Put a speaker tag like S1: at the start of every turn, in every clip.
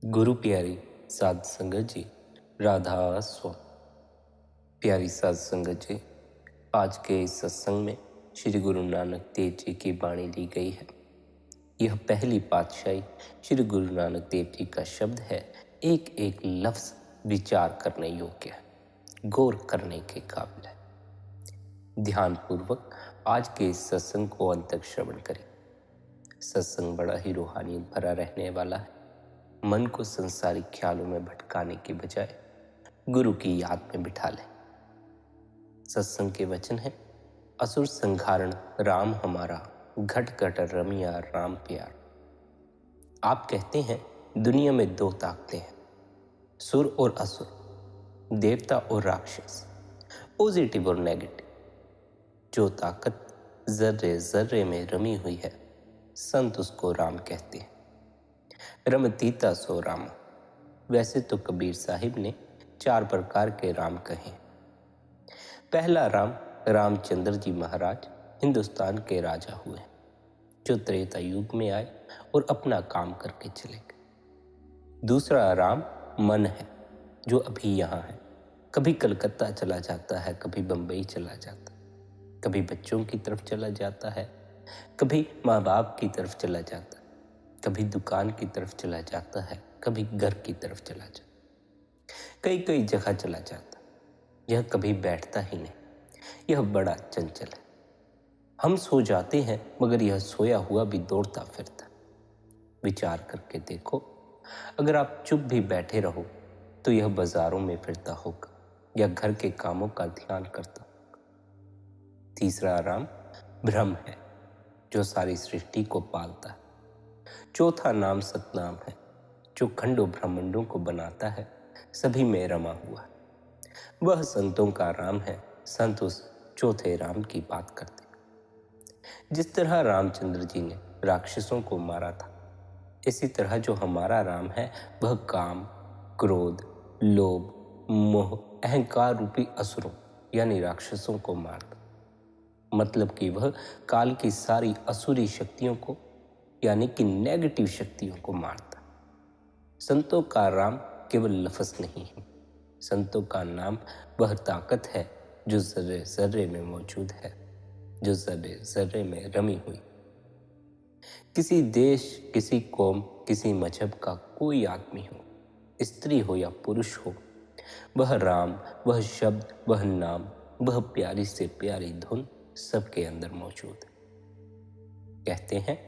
S1: गुरु प्यारी साध संगत जी, राधा स्वामी। प्यारी साध संगत जी, आज के इस सत्संग में श्री गुरु नानक देव जी की वाणी ली गई है। यह पहली पातशाही श्री गुरु नानक देव जी का शब्द है। एक एक लफ्ज विचार करने योग्य है, गौर करने के काबिल है। ध्यान पूर्वक आज के इस सत्संग को अंत तक श्रवण करें। सत्संग बड़ा ही रूहानियत भरा रहने वाला है। मन को संसारिक ख्यालों में भटकाने के बजाय गुरु की याद में बिठा लें। सत्संग के वचन है, असुर संघारण राम हमारा, घट घट रमिया राम प्यार। आप कहते हैं दुनिया में दो ताकतें हैं, सुर और असुर, देवता और राक्षस, पॉजिटिव और नेगेटिव। जो ताकत जर्रे जर्रे में रमी हुई है, संत उसको राम कहते हैं। रमतीता सो राम। वैसे तो कबीर साहिब ने 4 प्रकार के राम कहे। पहला राम, रामचंद्र जी महाराज हिंदुस्तान के राजा हुए, जो त्रेता युग में आए और अपना काम करके चले गए। दूसरा राम मन है, जो अभी यहाँ है। कभी कलकत्ता चला जाता है, कभी बंबई चला जाता है, कभी बच्चों की तरफ चला जाता है, कभी माँ बाप की तरफ चला जाता है, कभी दुकान की तरफ चला जाता है, कभी घर की तरफ चला जाता है, कई कई जगह चला जाता है। यह कभी बैठता ही नहीं, यह बड़ा चंचल है। हम सो जाते हैं, मगर यह सोया हुआ भी दौड़ता फिरता। विचार करके देखो, अगर आप चुप भी बैठे रहो तो यह बाजारों में फिरता होगा या घर के कामों का ध्यान करता होगा। तीसरा राम ब्रह्म है, जो सारी सृष्टि को पालता है। चौथा नाम सतनाम है, जो खंडों ब्रह्मांडों को बनाता है, सभी में रमा हुआ है। वह संतों का राम है। संत उस चौथे राम की बात करते हैं। जिस तरह रामचंद्र जी ने राक्षसों को मारा था, इसी तरह जो हमारा राम है वह काम, क्रोध, लोभ, मोह, अहंकार रूपी असुरों यानी राक्षसों को मारता। मतलब कि वह काल की सारी असुरी शक्तियों को यानी कि नेगेटिव शक्तियों को मारता। संतों का राम केवल लफ्ज़ नहीं है, संतों का नाम वह ताकत है जो जर्रे जर्रे में मौजूद है, जो जर्रे जर्रे में रमी हुई। किसी देश, किसी कौम, किसी मजहब का कोई आदमी हो, स्त्री हो या पुरुष हो, वह राम, वह शब्द, वह नाम, वह प्यारी से प्यारी धुन सबके अंदर मौजूद है। कहते हैं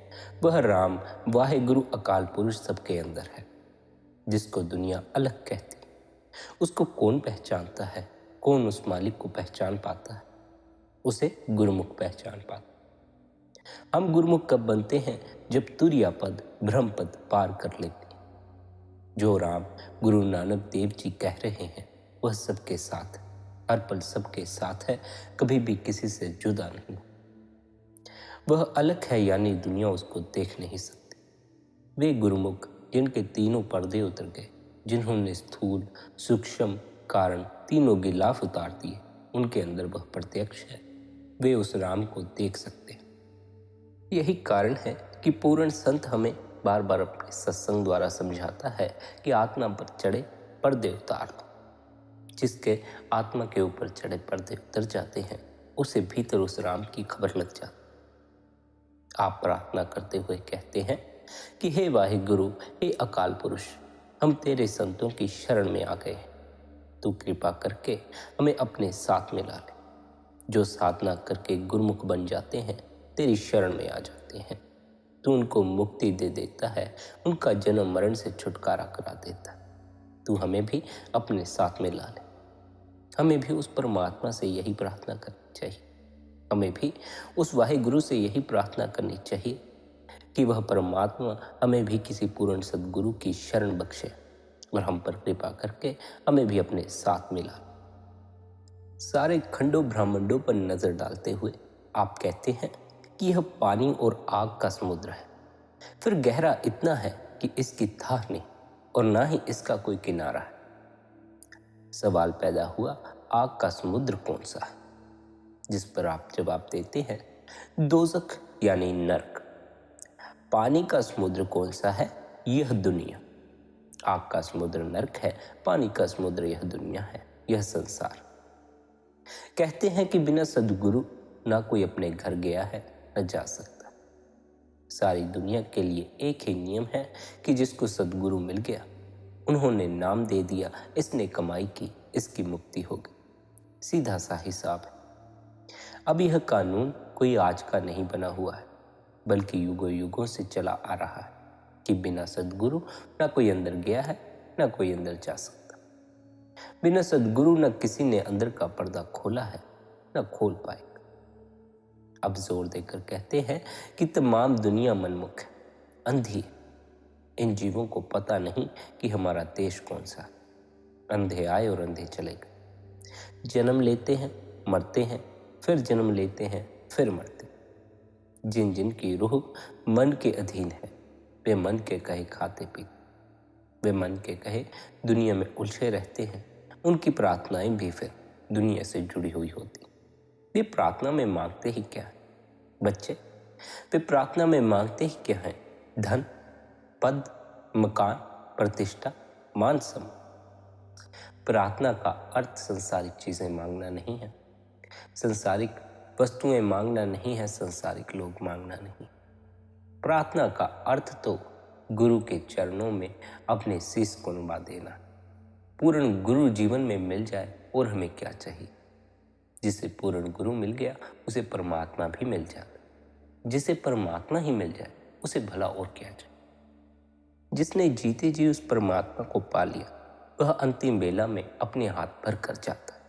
S1: वह राम वाहे गुरु अकाल पुरुष सबके अंदर है, जिसको दुनिया अलग कहती। उसको कौन पहचानता है? कौन उस मालिक को पहचान पाता है? उसे गुरुमुख पहचान पाता। हम गुरुमुख कब बनते हैं? जब तुरिया पद, ब्रह्म पद पार कर लेते हैं। जो राम गुरु नानक देव जी कह रहे हैं वह सबके साथ है, हर पल सबके साथ है, कभी भी किसी से जुदा नहीं। वह अलग है, यानी दुनिया उसको देख नहीं सकती। वे गुरुमुख जिनके तीनों पर्दे उतर गए, जिन्होंने स्थूल, सूक्ष्म, कारण तीनों गिलाफ उतार दिए, उनके अंदर वह प्रत्यक्ष है। वे उस राम को देख सकते हैं। यही कारण है कि पूर्ण संत हमें बार बार अपने सत्संग द्वारा समझाता है कि आत्मा पर चढ़े पर्दे उतार दो। जिसके आत्मा के ऊपर चढ़े पर्दे उतर जाते हैं, उसे भीतर उस राम की खबर लग जाती। आप प्रार्थना करते हुए कहते हैं कि हे वाहे गुरु, हे अकाल पुरुष, हम तेरे संतों की शरण में आ गए हैं। तू कृपा करके हमें अपने साथ मिला ले। जो साधना करके गुरुमुख बन जाते हैं, तेरी शरण में आ जाते हैं। तू उनको मुक्ति दे देता है, उनका जन्म मरण से छुटकारा करा देता है। तू हमें भी अपने साथ में ला ले। हमें भी उस परमात्मा से यही प्रार्थना करनी चाहिए। हमें भी उस वाहे गुरु से यही प्रार्थना करनी चाहिए कि वह परमात्मा हमें भी किसी पूर्ण सद्गुरु की शरण बख्शे और हम पर कृपा करके हमें भी अपने साथ मिला। सारे खंडों ब्रह्मांडों पर नजर डालते हुए आप कहते हैं कि यह पानी और आग का समुद्र है, फिर गहरा इतना है कि इसकी थाह नहीं और ना ही इसका कोई किनारा है। सवाल पैदा हुआ, आग का समुद्र कौन सा है? जिस पर आप जवाब देते हैं दोज़ख यानी नरक। पानी का समुद्र कौन सा है? यह दुनिया। आग का समुद्र नर्क है, पानी का समुद्र यह दुनिया है, यह संसार। कहते हैं कि बिना सद्गुरु ना कोई अपने घर गया है न जा सकता। सारी दुनिया के लिए एक ही नियम है कि जिसको सद्गुरु मिल गया, उन्होंने नाम दे दिया, इसने कमाई की, इसकी मुक्ति हो गई। सीधा सा हिसाब है। अब यह कानून कोई आज का नहीं बना हुआ है, बल्कि युगों युगों से चला आ रहा है कि बिना सद्गुरु ना कोई अंदर गया है, ना कोई अंदर जा सकता। बिना सद्गुरु न किसी ने अंदर का पर्दा खोला है, न खोल पाएगा। अब जोर देकर कहते हैं कि तमाम दुनिया मनमुख है, अंधी है। इन जीवों को पता नहीं कि हमारा देश कौन सा है। अंधे आए और अंधे चले गए। जन्म लेते हैं, मरते हैं, फिर जन्म लेते हैं, फिर मरते हैं। जिन जिन की रूह मन के अधीन है, वे मन के कहे खाते पीते, वे मन के कहे दुनिया में उलझे रहते हैं। उनकी प्रार्थनाएं भी फिर दुनिया से जुड़ी हुई होती। वे प्रार्थना में मांगते ही क्या है बच्चे? वे प्रार्थना में मांगते ही क्या है? धन, पद, मकान, प्रतिष्ठा, मान सम्मान। प्रार्थना का अर्थ संसारिक चीजें मांगना नहीं है, संसारिक वस्तुएं मांगना नहीं है, संसारिक लोग मांगना नहीं। प्रार्थना का अर्थ तो गुरु के चरणों में अपने शीश को नुमा देना। पूर्ण गुरु जीवन में मिल जाए और हमें क्या चाहिए? जिसे पूर्ण गुरु मिल गया उसे परमात्मा भी मिल जाता। जिसे परमात्मा ही मिल जाए उसे भला और क्या चाहिए? जिसने जीते जी उस परमात्मा को पा लिया, वह अंतिम बेला में अपने हाथ भर कर जाता है।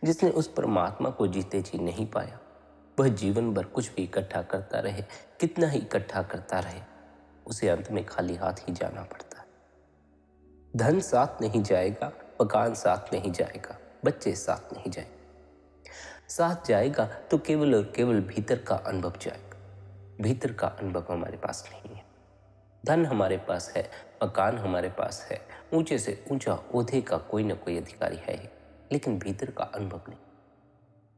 S1: जिसने उस परमात्मा को जीते जी नहीं पाया, वह जीवन भर कुछ भी इकट्ठा करता रहे, कितना ही इकट्ठा करता रहे, उसे अंत में खाली हाथ ही जाना पड़ता है। धन साथ नहीं जाएगा, मकान साथ नहीं जाएगा, बच्चे साथ नहीं जाएंगे। साथ जाएगा तो केवल और केवल भीतर का अनुभव जाएगा। भीतर का अनुभव हमारे पास नहीं है। धन हमारे पास है, मकान हमारे पास है, ऊंचे से ऊंचा ओहदे का कोई न कोई अधिकारी है ही, लेकिन भीतर का अनुभव नहीं।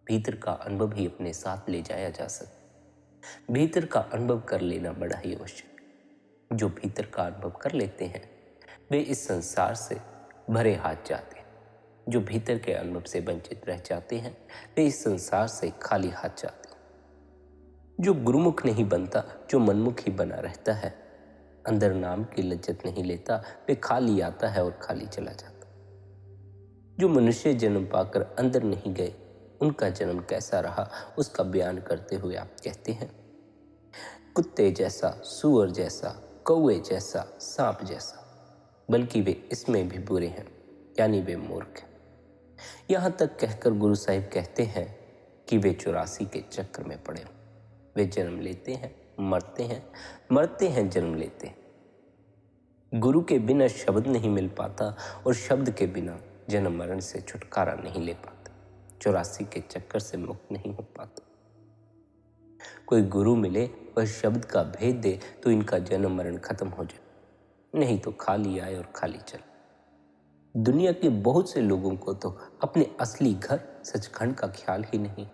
S1: भीतर का अनुभव ही अपने साथ ले जाया जा सकता। भीतर का अनुभव कर लेना बड़ा ही आवश्यक है। जो भीतर का अनुभव कर लेते हैं वे इस संसार से भरे हाथ जाते हैं। जो भीतर के अनुभव से वंचित रह जाते हैं वे इस संसार से खाली हाथ जाते हैं। जो गुरुमुख नहीं बनता, जो मनमुख ही बना रहता है, अंदर नाम की लज्जत नहीं लेता, वे खाली आता है और खाली चला जाता। जो मनुष्य जन्म पाकर अंदर नहीं गए, उनका जन्म कैसा रहा उसका बयान करते हुए आप कहते हैं, कुत्ते जैसा, सूअर जैसा, कौवे जैसा, सांप जैसा, बल्कि वे इसमें भी बुरे हैं, यानी वे मूर्ख हैं। यहां तक कहकर गुरु साहिब कहते हैं कि वे 84 के चक्र में पड़े। वे जन्म लेते हैं, मरते हैं, मरते हैं, जन्म लेते हैं। गुरु के बिना शब्द नहीं मिल पाता और शब्द के बिना जन्म मरण से छुटकारा नहीं ले पाता। 84 के चक्कर से मुक्त नहीं हो पाता। कोई गुरु मिले, वह शब्द का भेद दे तो इनका जन्म मरण खत्म हो जाए, नहीं तो खाली आए और खाली चले। दुनिया के बहुत से लोगों को तो अपने असली घर सचखंड का ख्याल ही नहीं।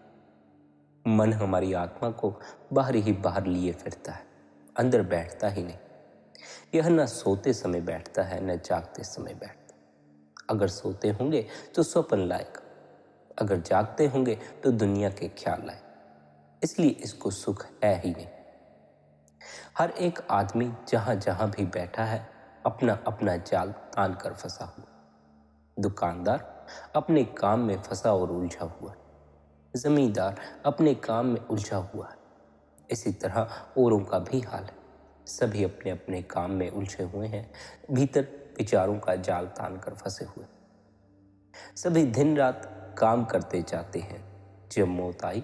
S1: मन हमारी आत्मा को बाहर ही बाहर लिए फिरता है, अंदर बैठता ही नहीं। यह न सोते समय बैठता है, न जागते समय बैठता। अगर सोते होंगे तो स्वप्न लाएगा, अगर जागते होंगे तो दुनिया के ख्याल आए। इसलिए इसको सुख है ही नहीं। हर एक आदमी जहां जहां भी बैठा है अपना अपना जाल तान कर फंसा हुआ। दुकानदार अपने काम में फंसा और उलझा हुआ है, जमींदार अपने काम में उलझा हुआ है। इसी तरह औरों का भी हाल है। सभी अपने अपने काम में उलझे हुए हैं, भीतर विचारों का जाल तान कर फंसे हुए। सभी दिन रात काम करते जाते हैं। जब मौत आई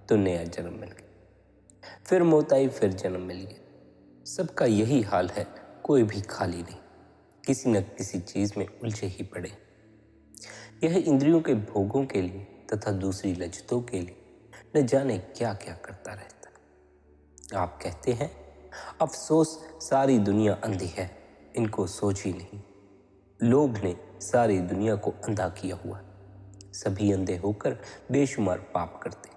S1: तो नया जन्म मिल गया, फिर मौत आई, फिर जन्म मिल गया। सबका यही हाल है, कोई भी खाली नहीं, किसी न किसी चीज में उलझे ही पड़े। यह इंद्रियों के भोगों के लिए तथा दूसरी लज्जतों के लिए न जाने क्या क्या करता रहता है। आप कहते हैं, अफसोस सारी दुनिया अंधी है, इनको सोच ही नहीं। लोभ ने सारी दुनिया को अंधा किया हुआ है। सभी अंधे होकर बेशुमार पाप करते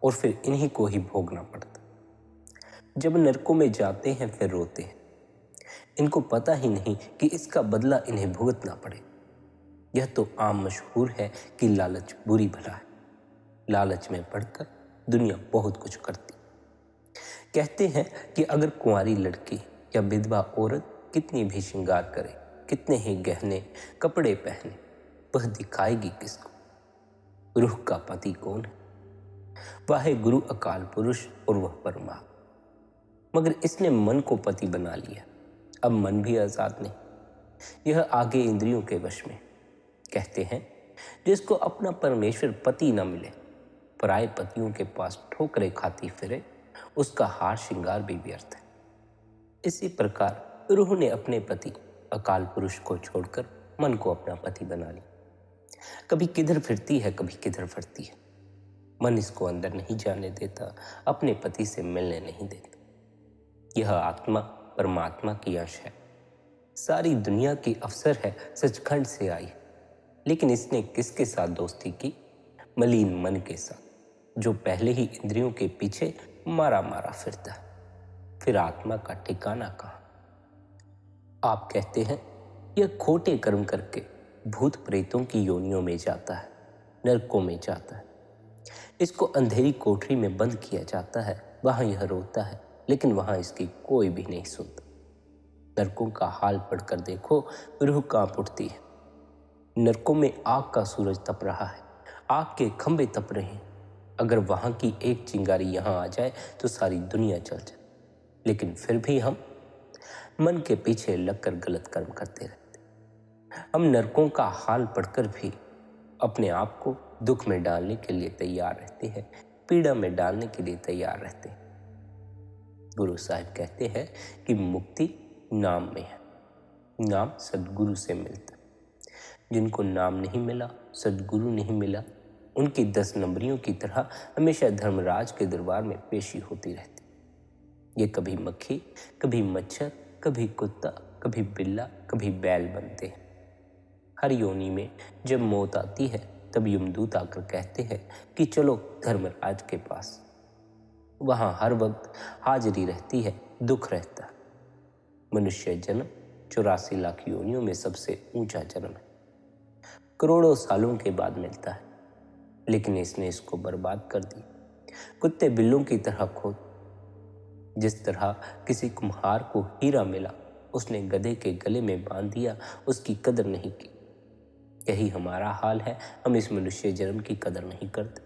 S1: और फिर इन्हीं को ही भोगना पड़ता। जब नरकों में जाते हैं फिर रोते हैं। इनको पता ही नहीं कि इसका बदला इन्हें भुगतना पड़े। यह तो आम मशहूर है कि लालच बुरी भला है। लालच में पड़कर दुनिया बहुत कुछ करती। कहते हैं कि अगर कुंवारी लड़की या विधवा औरत कितनी भी श्रृंगार करे, कितने ही गहने कपड़े पहने, वह दिखाएगी किसको? रूह का पति कौन है? वाहे गुरु अकाल पुरुष और वह परमात्मा। मगर इसने मन को पति बना लिया। अब मन भी आजाद नहीं, यह आगे इंद्रियों के वश में। कहते हैं जिसको अपना परमेश्वर पति न मिले, पराये पतियों के पास ठोकरें खाती फिरे, उसका हार श्रृंगार भी व्यर्थ है। इसी प्रकार रूह ने अपने पति अकाल पुरुष को छोड़कर मन को अपना पति बना लिया। कभी किधर फिरती है, कभी किधर फिरती है। मन इसको अंदर नहीं जाने देता, अपने पति से मिलने नहीं देता। यह आत्मा परमात्मा की अंश है। सारी दुनिया की अफसर है, सचखंड से आई, लेकिन इसने किसके साथ दोस्ती की? मलिन मन के साथ, जो पहले ही इंद्रियों के पीछे मारा मारा फिरता है। फिर आत्मा का ठिकाना कहाँ? आप कहते हैं यह खोटे कर्म करके भूत प्रेतों की योनियों में जाता है, नरकों में जाता है। इसको अंधेरी कोठरी में बंद किया जाता है, वहां यह रोता है, लेकिन वहां इसकी कोई भी नहीं सुनता। नरकों का हाल पढ़कर देखो, रूह कांप उठती है। नरकों में आग का सूरज तप रहा है, आग के खंभे तप रहे हैं। अगर वहां की एक चिंगारी यहां आ जाए तो सारी दुनिया जल जाए। लेकिन फिर भी हम मन के पीछे लगकर गलत कर्म करते रहते। हम नरकों का हाल पढ़कर भी अपने आप को दुख में डालने के लिए तैयार रहते हैं, पीड़ा में डालने के लिए तैयार रहते हैं। गुरु साहिब कहते हैं कि मुक्ति नाम में है। नाम सद्गुरु से मिलता है। जिनको नाम नहीं मिला, सद्गुरु नहीं मिला, उनकी 10 नंबरियों की तरह हमेशा धर्मराज के दरबार में पेशी होती रहती। ये कभी मक्खी, कभी मच्छर, कभी कुत्ता, कभी बिल्ला, कभी बैल बनते हैं। हर योनि में जब मौत आती है तब यमदूत आकर कहते हैं कि चलो धर्मराज के पास। वहां हर वक्त हाजिरी रहती है, दुख रहता है। मनुष्य जन्म 84 लाख योनियों में सबसे ऊंचा जन्म है। करोड़ों सालों के बाद मिलता है, लेकिन इसने इसको बर्बाद कर दिया। कुत्ते बिल्लों की तरह खोद। जिस तरह किसी कुम्हार को हीरा मिला, उसने गधे के गले में बांध दिया, उसकी कदर नहीं की। यही हमारा हाल है। हम इस मनुष्य जन्म की कदर नहीं करते।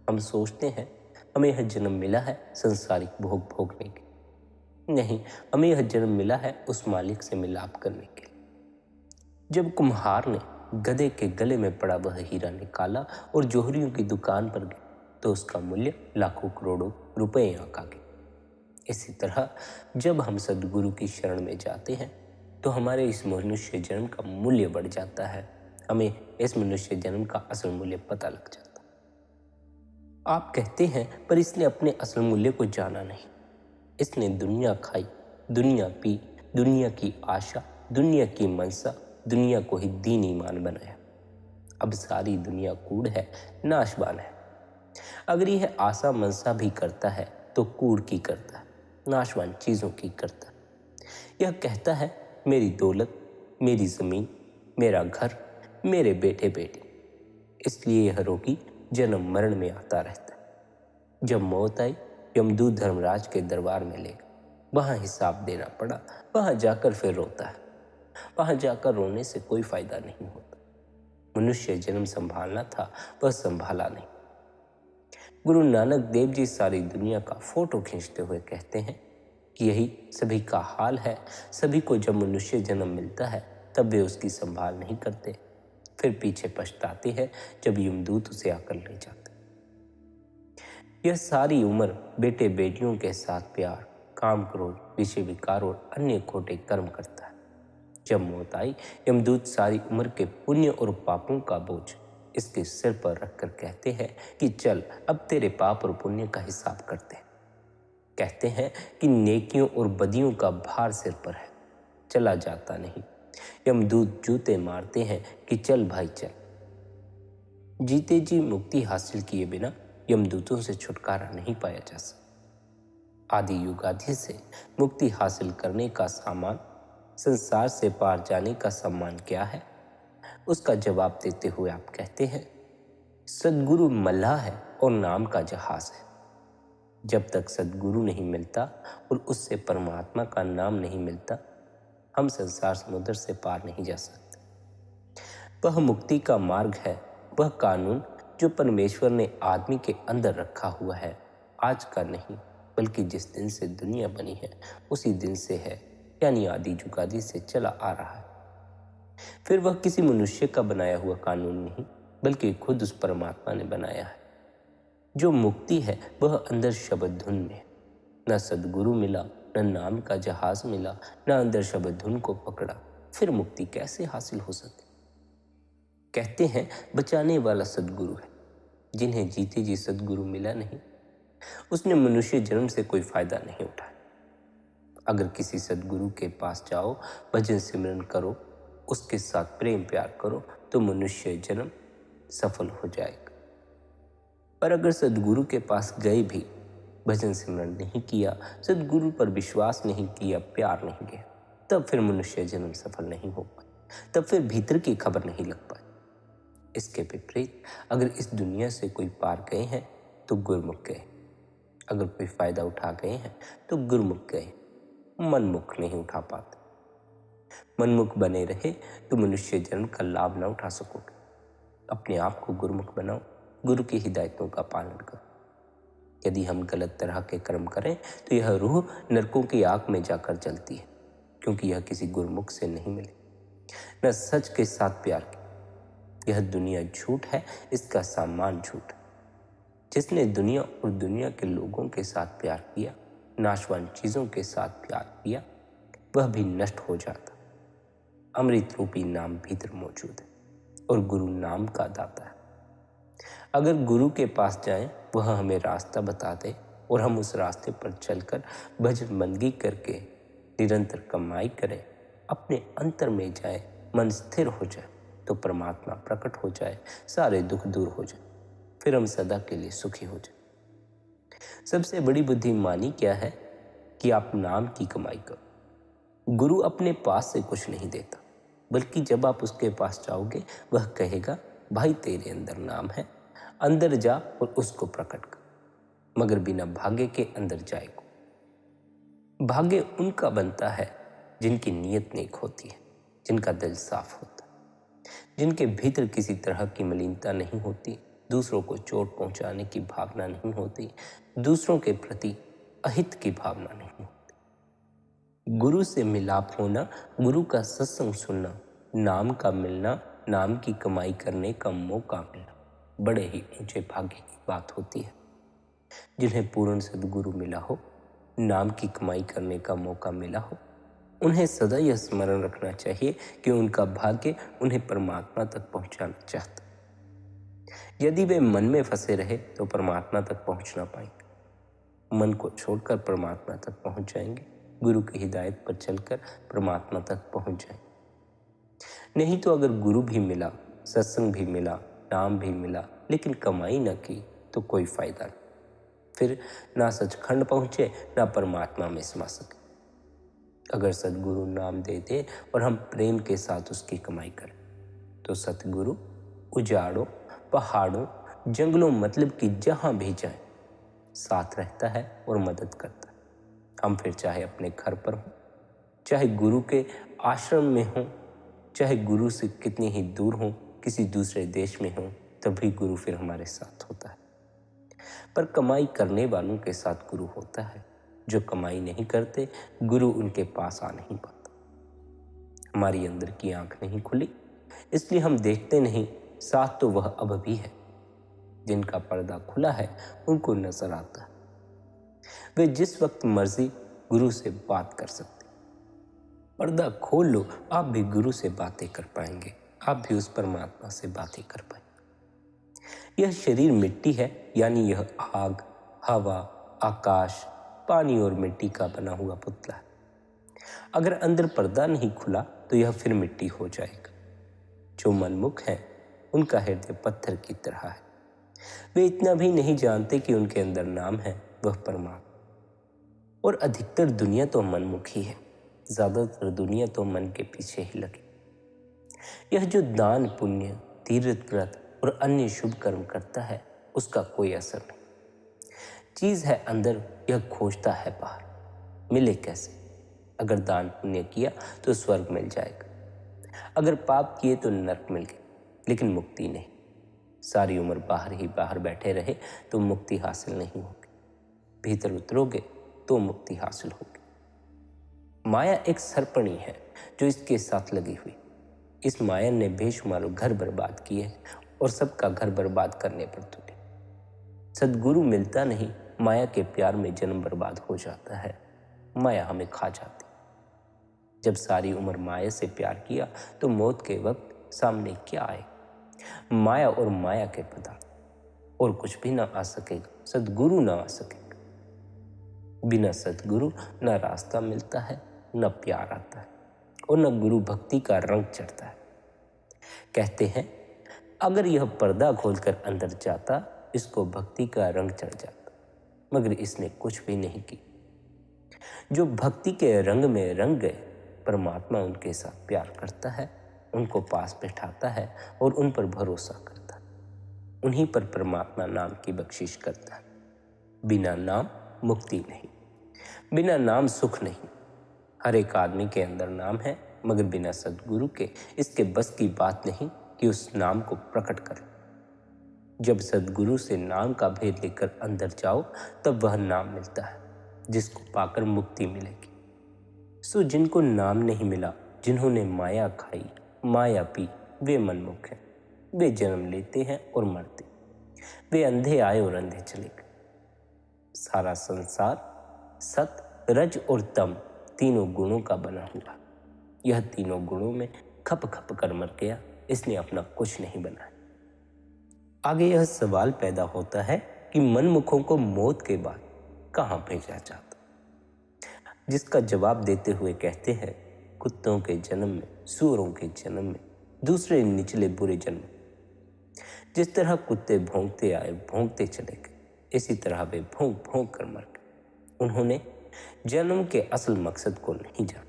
S1: हम सोचते हैं हमें यह जन्म मिला है संसारिक भोग भोगने के। नहीं, हमें यह जन्म मिला है उस मालिक से मिलाप करने के लिए। जब कुम्हार ने गधे के गले में पड़ा वह हीरा निकाला और जोहरियों की दुकान पर गए, तो उसका मूल्य लाखों करोड़ों रुपए आंका गया। इसी तरह जब हम सद्गुरु की शरण में जाते हैं तो हमारे इस मनुष्य जन्म का मूल्य बढ़ जाता है। हमें इस मनुष्य जन्म का असल मूल्य पता लग जाता है। आप कहते हैं पर इसने अपने असल मूल्य को जाना नहीं। इसने दुनिया खाई, दुनिया पी, दुनिया की आशा, दुनिया की मनसा, दुनिया को ही दीन ईमान बनाया। अब सारी दुनिया कूड़ है, नाशवान है। अगर यह आशा मनसा भी करता है तो कूड़ की करता है, नाशवान चीजों की करता है। यह कहता है मेरी दौलत, मेरी जमीन, मेरा घर, मेरे बेटे बेटी। इसलिए यह रोगी जन्म मरण में आता रहता है। जब मौत आई, यमदूत धर्मराज के दरबार में ले गए। वहां हिसाब देना पड़ा। वहां जाकर फिर रोता है। वहां जाकर रोने से कोई फायदा नहीं होता। मनुष्य जन्म संभालना था, वह संभाला नहीं। गुरु नानक देव जी सारी दुनिया का फोटो खींचते हुए कहते हैं कि यही सभी का हाल है। सभी को जब मनुष्य जन्म मिलता है तब वे उसकी संभाल नहीं करते, फिर पीछे पछताते हैं जब यमदूत उसे आकर ले जाते। यह सारी उम्र बेटे बेटियों के साथ प्यार, काम क्रोध, विषय विकार और अन्य खोटे कर्म करता है। जब मौत आई, यमदूत सारी उम्र के पुण्य और पापों का बोझ इसके सिर पर रखकर कहते हैं कि चल अब तेरे पाप और पुण्य का हिसाब करते हैं। कहते हैं कि नेकियों और बदियों का भार सिर पर है, चला जाता नहीं। यमदूत जूते मारते हैं कि चल भाई चल। जीते जी मुक्ति हासिल किए बिना यमदूतों से छुटकारा नहीं पाया जा सकता। आदि युगादि से मुक्ति हासिल करने का सामान संसार से पार जाने का सम्मान क्या है? उसका जवाब देते हुए आप कहते हैं, सद्गुरु मल्लाह है और नाम का जहाज है। जब तक सद्गुरु नहीं मिलता और उससे परमात्मा का नाम नहीं मिलता, हम संसार समुद्र से पार नहीं जा सकते। वह मुक्ति का मार्ग है, वह कानून जो परमेश्वर ने आदमी के अंदर रखा हुआ है, आज का नहीं बल्कि जिस दिन से दुनिया बनी है उसी दिन से है, यानी आदि जुगादि से चला आ रहा है। फिर वह किसी मनुष्य का बनाया हुआ कानून नहीं बल्कि खुद उस परमात्मा ने बनाया है। जो मुक्ति है वह अंदर शब्द धुन में। न सद्गुरु मिला, न नाम का जहाज मिला, न अंदर शब्द धुन को पकड़ा, फिर मुक्ति कैसे हासिल हो सके? कहते हैं बचाने वाला सद्गुरु है। जिन्हें जीते जी सद्गुरु मिला नहीं, उसने मनुष्य जन्म से कोई फायदा नहीं उठाया। अगर किसी सद्गुरु के पास जाओ, भजन सिमरन करो, उसके साथ प्रेम प्यार करो, तो मनुष्य जन्म सफल हो जाएगा। पर अगर सद्गुरु के पास गए भी, भजन सिमरन नहीं किया, सद्गुरु पर विश्वास नहीं किया, प्यार नहीं किया, तब फिर मनुष्य जन्म सफल नहीं हो पाए, तब फिर भीतर की खबर नहीं लग पाई। इसके विपरीत अगर इस दुनिया से कोई पार गए हैं तो गुरमुख गए, अगर कोई फायदा उठा गए हैं तो गुरमुख गए, मनमुख नहीं उठा पाते। मनमुख बने रहे तो मनुष्य जन्म का लाभ न उठा सकोगे। अपने आप को गुरमुख बनाओ, गुरु की हिदायतों का पालन करो। यदि हम गलत तरह के कर्म करें तो यह रूह नरकों की आग में जाकर जलती है, क्योंकि यह किसी गुरमुख से नहीं मिली, न सच के साथ प्यार की। यह दुनिया झूठ है, इसका सामान झूठ है। जिसने दुनिया और दुनिया के लोगों के साथ प्यार किया, नाशवान चीजों के साथ प्यार किया, वह भी नष्ट हो जाता। अमृत रूपी नाम भीतर मौजूद है और गुरु नाम का दाता है। अगर गुरु के पास जाएं, वह हमें रास्ता बता दे और हम उस रास्ते पर चलकर भजन बंदगी करके निरंतर कमाई करें, अपने अंतर में जाए, मन स्थिर हो जाए, तो परमात्मा प्रकट हो जाए, सारे दुख दूर हो जाए, फिर हम सदा के लिए सुखी हो जाए। सबसे बड़ी बुद्धिमानी क्या है कि आप नाम की कमाई करो। गुरु अपने पास से कुछ नहीं देता, बल्कि जब आप उसके पास जाओगे वह कहेगा, भाई तेरे अंदर नाम है, अंदर जा और उसको प्रकट कर, मगर बिना भाग्य के अंदर जाए को। भाग्य उनका बनता है जिनकी नीयत नेक होती है, जिनका दिल साफ होता है, जिनके भीतर किसी तरह की मलिनता नहीं होती, दूसरों को चोट पहुंचाने की भावना नहीं होती, दूसरों के प्रति अहित की भावना नहीं होती। गुरु से मिलाप होना, गुरु का सत्संग सुनना, नाम का मिलना, नाम की कमाई करने का मौका मिलना बड़े ही ऊंचे भाग्य की बात होती है। जिन्हें पूर्ण सद्गुरु मिला हो, नाम की कमाई करने का मौका मिला हो, उन्हें सदा यह स्मरण रखना चाहिए कि उनका भाग्य उन्हें परमात्मा तक पहुंचाना चाहता। यदि वे मन में फंसे रहे तो परमात्मा तक पहुंच ना पाएंगे। मन को छोड़कर परमात्मा तक पहुंच जाएंगे, गुरु की हिदायत पर चलकर परमात्मा तक पहुंच जाएंगे। नहीं तो अगर गुरु भी मिला, सत्संग भी मिला, नाम भी मिला, लेकिन कमाई न की तो कोई फायदा नहीं। फिर ना सचखंड पहुंचे, ना परमात्मा में समा सके। अगर सद्गुरु नाम दे दे और हम प्रेम के साथ उसकी कमाई करें, तो सतगुरु उजाड़ों, पहाड़ों, जंगलों, मतलब कि जहां भी जाए, साथ रहता है और मदद करता है। हम फिर चाहे अपने घर पर हों, चाहे गुरु के आश्रम में हों, चाहे गुरु से कितनी ही दूर हों, किसी दूसरे देश में हों, तभी गुरु फिर हमारे साथ होता है। पर कमाई करने वालों के साथ गुरु होता है, जो कमाई नहीं करते, गुरु उनके पास आ नहीं पाता। हमारी अंदर की आंख नहीं खुली, इसलिए हम देखते नहीं, साथ तो वह अब भी है। जिनका पर्दा खुला है उनको नजर आता है। वे जिस वक्त मर्जी गुरु से बात कर सकते। पर्दा खोल लो, आप भी गुरु से बातें कर पाएंगे, आप भी उस परमात्मा से बातें कर पाएंगे। यह शरीर मिट्टी है, यानी यह आग, हवा, आकाश, पानी और मिट्टी का बना हुआ पुतला है। अगर अंदर पर्दा नहीं खुला तो यह फिर मिट्टी हो जाएगा। जो मनमुख है उनका हृदय पत्थर की तरह है। वे इतना भी नहीं जानते कि उनके अंदर नाम है, वह परमात्मा। और अधिकतर दुनिया तो मनमुख ही है। ज़्यादातर दुनिया तो मन के पीछे ही लगी। यह जो दान पुण्य, तीर्थ व्रत और अन्य शुभ कर्म करता है, उसका कोई असर नहीं। चीज़ है अंदर, यह खोजता है बाहर। मिले कैसे? अगर दान पुण्य किया तो स्वर्ग मिल जाएगा, अगर पाप किए तो नरक मिल गया, लेकिन मुक्ति नहीं। सारी उम्र बाहर ही बाहर बैठे रहे तो मुक्ति हासिल नहीं होगी। भीतर उतरोगे तो मुक्ति हासिल होगी। माया एक सरपणी है जो इसके साथ लगी हुई। इस माया ने बेशुमार घर बर्बाद किए और सबका घर बर्बाद करने पर तुले। सद्गुरु मिलता नहीं, माया के प्यार में जन्म बर्बाद हो जाता है। माया हमें खा जाती। जब सारी उम्र माया से प्यार किया तो मौत के वक्त सामने क्या आए? माया और माया के पदार्थ, और कुछ भी ना आ सकेगा। सद्गुरु ना आ सकेगा। बिना सद्गुरु न रास्ता मिलता है, न प्यार आता है, और न गुरु भक्ति का रंग चढ़ता है। कहते हैं अगर यह पर्दा खोलकर अंदर जाता, इसको भक्ति का रंग चढ़ जाता, मगर इसने कुछ भी नहीं की। जो भक्ति के रंग में रंग गए, परमात्मा उनके साथ प्यार करता है, उनको पास बैठाता है और उन पर भरोसा करता है। उन्हीं पर परमात्मा नाम की बख्शिश करता है। बिना नाम मुक्ति नहीं, बिना नाम सुख नहीं। हर एक आदमी के अंदर नाम है, मगर बिना सद्गुरु के इसके बस की बात नहीं कि उस नाम को प्रकट करे। जब सद्गुरु से नाम का भेद लेकर अंदर जाओ, तब वह नाम मिलता है जिसको पाकर मुक्ति मिलेगी। सो जिनको नाम नहीं मिला, जिन्होंने माया खाई, माया पी, वे मनमुख हैं। वे जन्म लेते हैं और मरते। वे अंधे आए और अंधे चले गए। सारा संसार सत, रज और तम तीनों गुणों का बना हुआ। यह तीनों गुणों में खप खप कर मर गया, इसने अपना कुछ नहीं बनाया। आगे यह सवाल पैदा होता है कि मनमुखों को मौत के बाद कहाँ भेजा जाता, जिसका जवाब देते हुए कहते हैं कुत्तों के जन्म में, सूअरों के जन्म में, दूसरे निचले बुरे जन्म। जिस तरह कुत्ते भौंकते आए, भौंकते चले गए, इसी तरह वे भौंक भौंक कर मर गए। उन्होंने जन्म के असल मकसद को नहीं जाना।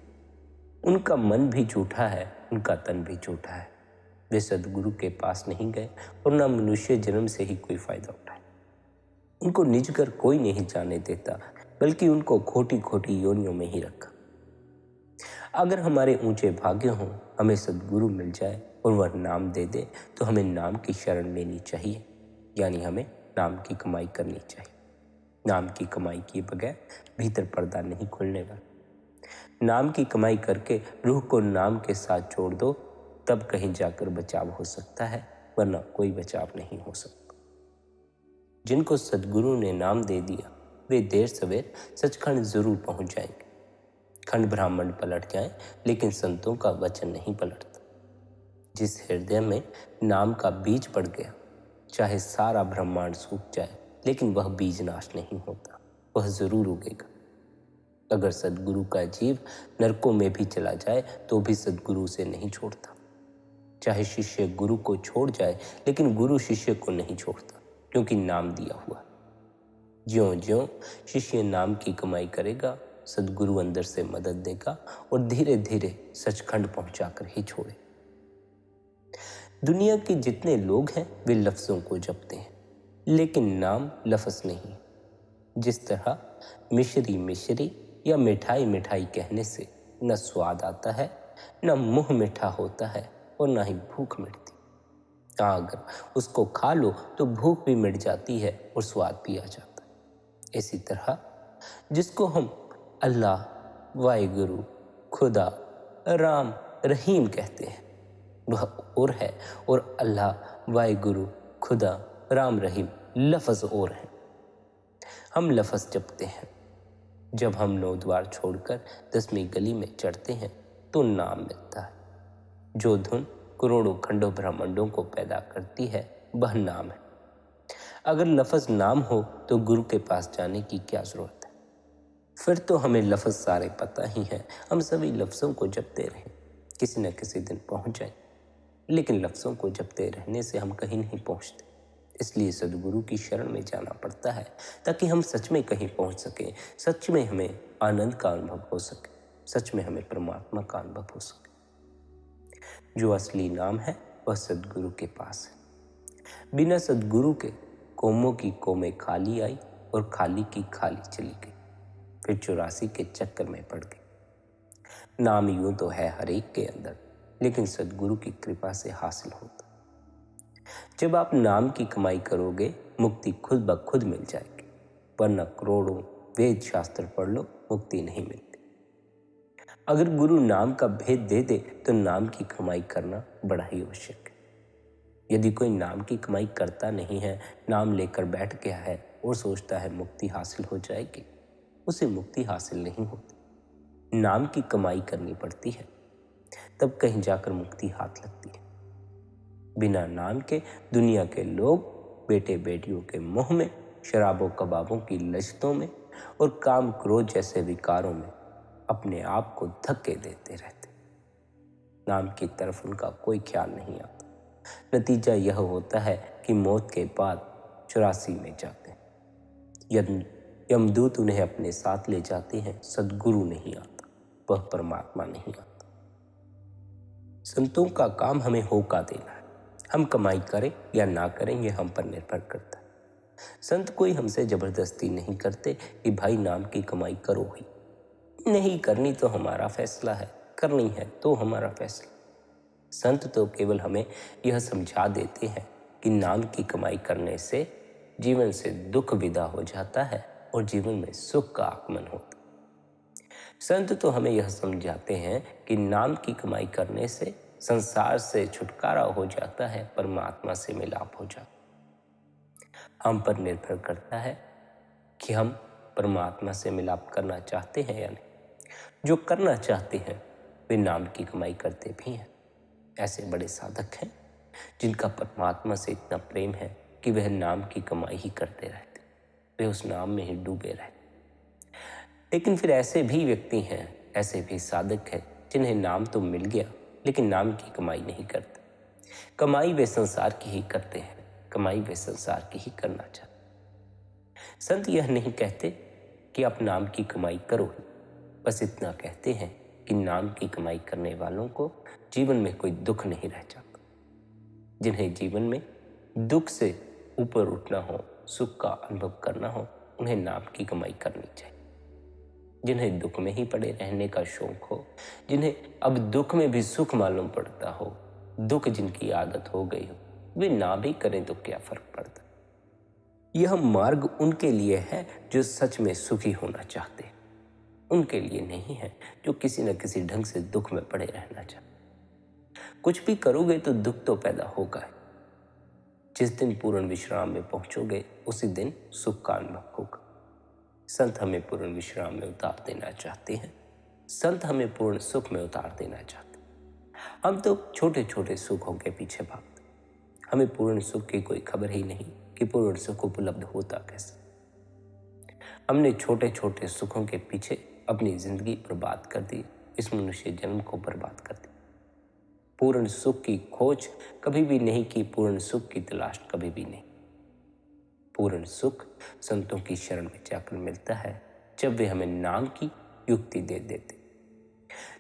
S1: उनका मन भी झूठा है, उनका तन भी झूठा है। वे सद्गुरु के पास नहीं गए और न मनुष्य जन्म से ही कोई फायदा उठाया। उनको निज कर कोई नहीं जाने देता, बल्कि उनको खोटी खोटी योनियों में ही रखा। अगर हमारे ऊंचे भाग्य हों, हमें सद्गुरु मिल जाए और वह नाम दे दे, तो हमें नाम की शरण लेनी चाहिए, यानी हमें नाम की कमाई करनी चाहिए। नाम की कमाई किए बगैर भीतर पर्दा नहीं खुलने वाला। नाम की कमाई करके रूह को नाम के साथ जोड़ दो, तब कहीं जाकर बचाव हो सकता है, वरना कोई बचाव नहीं हो सकता। जिनको सद्गुरु ने नाम दे दिया, वे देर सवेर सचखंड जरूर पहुंच जाएंगे। खंड ब्राह्मण पलट जाएं, लेकिन संतों का वचन नहीं पलटता। जिस हृदय में नाम का बीज पड़ गया, चाहे सारा ब्रह्मांड सूख जाए, लेकिन वह बीज नाश नहीं होता, वह जरूर उगेगा। अगर सद्गुरु का जीव नरकों में भी चला जाए तो भी सद्गुरु से नहीं छोड़ता। चाहे शिष्य गुरु को छोड़ जाए, लेकिन गुरु शिष्य को नहीं छोड़ता, क्योंकि नाम दिया हुआ। ज्यों ज्यों शिष्य नाम की कमाई करेगा, सद्गुरु अंदर से मदद देगा और धीरे धीरे सचखंड पहुंचाकर ही छोड़े। दुनिया के जितने लोग हैं वे लफ्जों को जपते हैं, लेकिन नाम लफ्ज नहीं। जिस तरह मिश्री मिश्री या मिठाई मिठाई कहने से न स्वाद आता है, न मुंह मीठा होता है और न ही भूख मिटती। अगर उसको खा लो तो भूख भी मिट जाती है और स्वाद भी आ जाता है। इसी तरह जिसको हम अल्लाह, वाहिगुरु, खुदा, राम, रहीम कहते हैं, वह और है, और अल्लाह, वाहिगुरु, खुदा, राम, रहीम लफ्ज और है। हम लफ्ज जपते हैं। जब हम 9 द्वार छोड़कर 10वीं गली में चढ़ते हैं तो नाम मिलता है। जो धुन करोड़ों खंडों ब्रह्मांडों को पैदा करती है, वह नाम है। अगर लफ्ज नाम हो तो गुरु के पास जाने की क्या जरूरत है? फिर तो हमें लफ्ज सारे पता ही हैं, हम सभी लफ्जों को जपते रहें, किसी न किसी दिन पहुंच जाए। लेकिन लफ्जों को जपते रहने से हम कहीं नहीं पहुंचते, इसलिए सद्गुरु की शरण में जाना पड़ता है, ताकि हम सच में कहीं पहुंच सकें, सच में हमें आनंद का अनुभव हो सके। सच में हमें परमात्मा का अनुभव हो सके। जो असली नाम है वह सद्गुरु के पास है। बिना सद्गुरु के कौमों की कौमें खाली आई और खाली की खाली चली गई, फिर 84 के चक्कर में पड़ गई। नाम यूं तो है हर एक के अंदर, लेकिन सद्गुरु की कृपा से हासिल होता। जब आप नाम की कमाई करोगे, मुक्ति खुद ब खुद मिल जाएगी, वरना करोड़ों वेद शास्त्र पढ़ लो, मुक्ति नहीं मिलती। अगर गुरु नाम का भेद दे दे तो नाम की कमाई करना बड़ा ही आवश्यक है। यदि कोई नाम की कमाई करता नहीं है, नाम लेकर बैठ गया है और सोचता है मुक्ति हासिल हो जाएगी, उसे मुक्ति हासिल नहीं होती। नाम की कमाई करनी पड़ती है, तब कहीं जाकर मुक्ति हाथ लगती है। बिना नाम के दुनिया के लोग बेटे बेटियों के मोह में, शराबों कबाबों की लज्जतों में और काम क्रोध जैसे विकारों में अपने आप को धक्के देते रहते। नाम की तरफ उनका कोई ख्याल नहीं आता। नतीजा यह होता है कि मौत के बाद 84 में जाते हैं। यमदूत उन्हें अपने साथ ले जाते हैं। सद्गुरु नहीं आता, वह परमात्मा नहीं आता। संतों का काम हमें होका देना है। हम कमाई करें या ना करें, यह हम पर निर्भर करता है। संत कोई हमसे जबरदस्ती नहीं करते कि भाई नाम की कमाई करो ही। नहीं करनी तो हमारा फैसला है, करनी है तो हमारा फैसला। संत तो केवल हमें यह समझा देते हैं कि नाम की कमाई करने से जीवन से दुख विदा हो जाता है और जीवन में सुख का आगमन होता है। संत तो हमें यह समझाते हैं कि नाम की कमाई करने से संसार से छुटकारा हो जाता है, परमात्मा से मिलाप हो जाता है। हम पर निर्भर करता है कि हम परमात्मा से मिलाप करना चाहते हैं या नहीं। जो करना चाहते हैं वे नाम की कमाई करते भी हैं। ऐसे बड़े साधक हैं जिनका परमात्मा से इतना प्रेम है कि वह नाम की कमाई ही करते रहते, वे उस नाम में ही डूबे रहते। लेकिन फिर ऐसे भी व्यक्ति हैं, ऐसे भी साधक हैं जिन्हें नाम तो मिल गया लेकिन नाम की कमाई नहीं करते। कमाई वे संसार की ही करते हैं, कमाई वे संसार की ही करना चाहते। संत यह नहीं कहते कि आप नाम की कमाई करो, बस इतना कहते हैं कि नाम की कमाई करने वालों को जीवन में कोई दुख नहीं रह जाता। जिन्हें जीवन में दुख से ऊपर उठना हो, सुख का अनुभव करना हो, उन्हें नाम की कमाई करनी चाहिए। जिन्हें दुख में ही पड़े रहने का शौक हो, जिन्हें अब दुख में भी सुख मालूम पड़ता हो, दुख जिनकी आदत हो गई हो, वे ना भी करें तो क्या फर्क पड़ता। यह मार्ग उनके लिए है जो सच में सुखी होना चाहते हैं, उनके लिए नहीं है जो किसी न किसी ढंग से दुख में पड़े रहना चाहते। कुछ भी करोगे तो दुख तो पैदा होगा। जिस दिन पूर्ण विश्राम में पहुंचोगे उसी दिन सुख का अनुभव होगा। संत हमें पूर्ण विश्राम में उतार देना चाहते हैं, संत हमें पूर्ण सुख में उतार देना चाहते हैं। हम तो छोटे छोटे सुखों के पीछे भागते, हमें पूर्ण सुख की कोई खबर ही नहीं कि पूर्ण सुख उपलब्ध होता कैसे। हमने छोटे छोटे सुखों के पीछे अपनी जिंदगी बर्बाद कर दी, इस मनुष्य जन्म को बर्बाद कर दी। पूर्ण सुख की खोज कभी भी नहीं की, पूर्ण सुख की तलाश कभी भी नहीं। पूर्ण सुख संतों की शरण में जाकर मिलता है जब वे हमें नाम की युक्ति दे देते।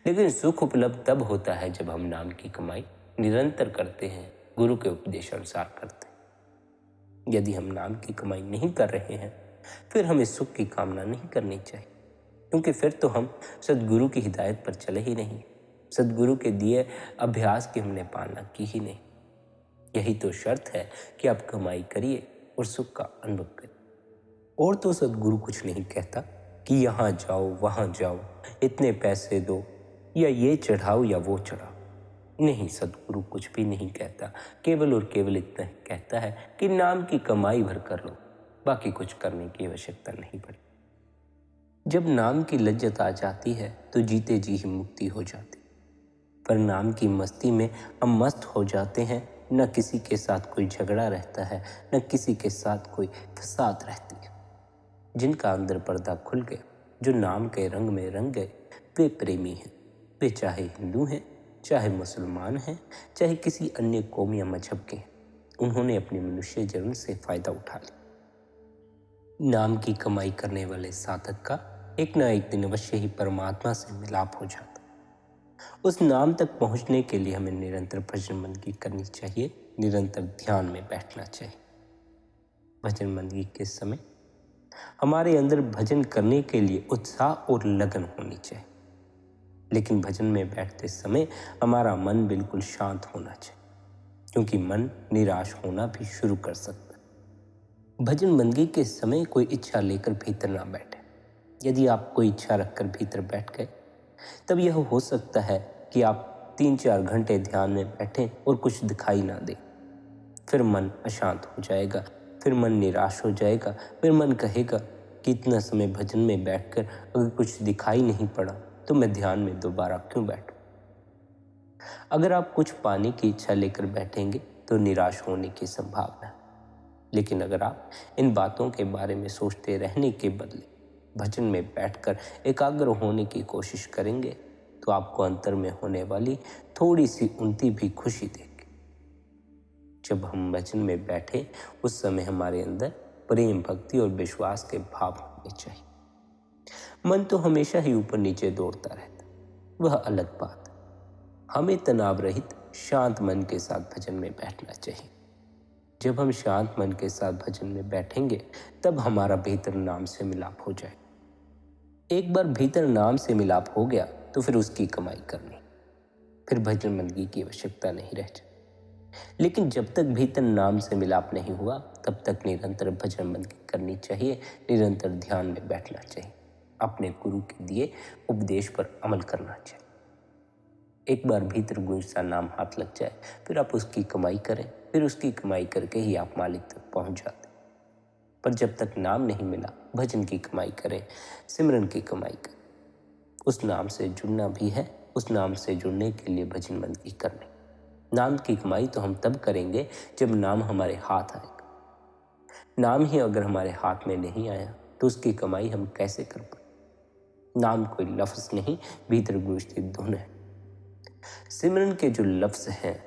S1: लेकिन सुख उपलब्ध तब होता है जब हम नाम की कमाई निरंतर करते हैं, गुरु के उपदेश अनुसार करते हैं। यदि हम नाम की कमाई नहीं कर रहे हैं फिर हमें सुख की कामना नहीं करनी चाहिए, क्योंकि फिर तो हम सद्गुरु की हिदायत पर चले ही नहीं, सद्गुरु के दिए अभ्यास की हमने पालना की ही नहीं। यही तो शर्त है कि आप कमाई करिए और सुख का अनुभव करिए। और तो सद्गुरु कुछ नहीं कहता कि यहाँ जाओ वहाँ जाओ, इतने पैसे दो, या ये चढ़ाओ या वो चढ़ाओ। नहीं, सद्गुरु कुछ भी नहीं कहता, केवल और केवल इतना ही कहता है कि नाम की कमाई भर कर लो, बाकी कुछ करने की आवश्यकता नहीं पड़ी। जब नाम की लज्जत आ जाती है तो जीते जी ही मुक्ति हो जाती, पर नाम की मस्ती में हम मस्त हो जाते हैं। न किसी के साथ कोई झगड़ा रहता है, न किसी के साथ कोई फसाद रहती है। जिनका अंदर पर्दा खुल गया, जो नाम के रंग में रंग गए, वे प्रेमी हैं। वे चाहे हिंदू हैं, चाहे मुसलमान हैं, चाहे किसी अन्य कौम या मजहब के हैं, उन्होंने अपने मनुष्य जन्म से फायदा उठा लिया। नाम की कमाई करने वाले साधक का एक ना एक दिन अवश्य ही परमात्मा से मिलाप हो जाता। उस नाम तक पहुंचने के लिए हमें निरंतर भजन बंदगी करनी चाहिए, निरंतर ध्यान में बैठना चाहिए। भजन बंदगी के समय हमारे अंदर भजन करने के लिए उत्साह और लगन होनी चाहिए, लेकिन भजन में बैठते समय हमारा मन बिल्कुल शांत होना चाहिए, क्योंकि मन निराश होना भी शुरू कर सकता है। भजन बंदगी के समय कोई इच्छा लेकर भीतर ना बैठे। यदि आप कोई इच्छा रखकर भीतर बैठ गए, तब यह हो सकता है कि आप 3-4 घंटे ध्यान में बैठें और कुछ दिखाई ना दे। फिर मन अशांत हो जाएगा, फिर मन निराश हो जाएगा, फिर मन कहेगा कि इतना समय भजन में बैठकर अगर कुछ दिखाई नहीं पड़ा तो मैं ध्यान में दोबारा क्यों बैठूं। अगर आप कुछ पाने की इच्छा लेकर बैठेंगे तो निराश होने की संभावना है, लेकिन अगर आप इन बातों के बारे में सोचते रहने के बदले भजन में बैठकर एकाग्र होने की कोशिश करेंगे तो आपको अंतर में होने वाली थोड़ी सी उन्नति भी खुशी देगी। जब हम भजन में बैठे उस समय हमारे अंदर प्रेम, भक्ति और विश्वास के भाव होने चाहिए। मन तो हमेशा ही ऊपर नीचे दौड़ता रहता, वह अलग बात है। हमें तनाव रहित शांत मन के साथ भजन में बैठना चाहिए। जब हम शांत मन के साथ भजन में बैठेंगे तब हमारा भीतर नाम से मिलाप हो जाए। एक बार भीतर नाम से मिलाप हो गया तो फिर उसकी कमाई करनी, फिर भजन बंदगी की आवश्यकता नहीं रह जाती। लेकिन जब तक भीतर नाम से मिलाप नहीं हुआ तब तक निरंतर भजन बंदगी करनी चाहिए, निरंतर ध्यान में बैठना चाहिए, अपने गुरु के दिए उपदेश पर अमल करना चाहिए। एक बार भीतर गुरु सा नाम हाथ लग जाए फिर आप उसकी कमाई करें, फिर उसकी कमाई करके ही आप मालिक तक पहुंच जाते। पर जब तक नाम नहीं मिला भजन की कमाई करें, सिमरन की कमाई करें। उस नाम से जुड़ना भी है, उस नाम से जुड़ने के लिए भजन बंदगी करनी। नाम की कमाई तो हम तब करेंगे जब नाम हमारे हाथ आएगा। नाम ही अगर हमारे हाथ में नहीं आया तो उसकी कमाई हम कैसे कर पाए। नाम कोई लफ्ज नहीं, भीतर गुरु की धुन है। सिमरन के जो लफ्ज हैं,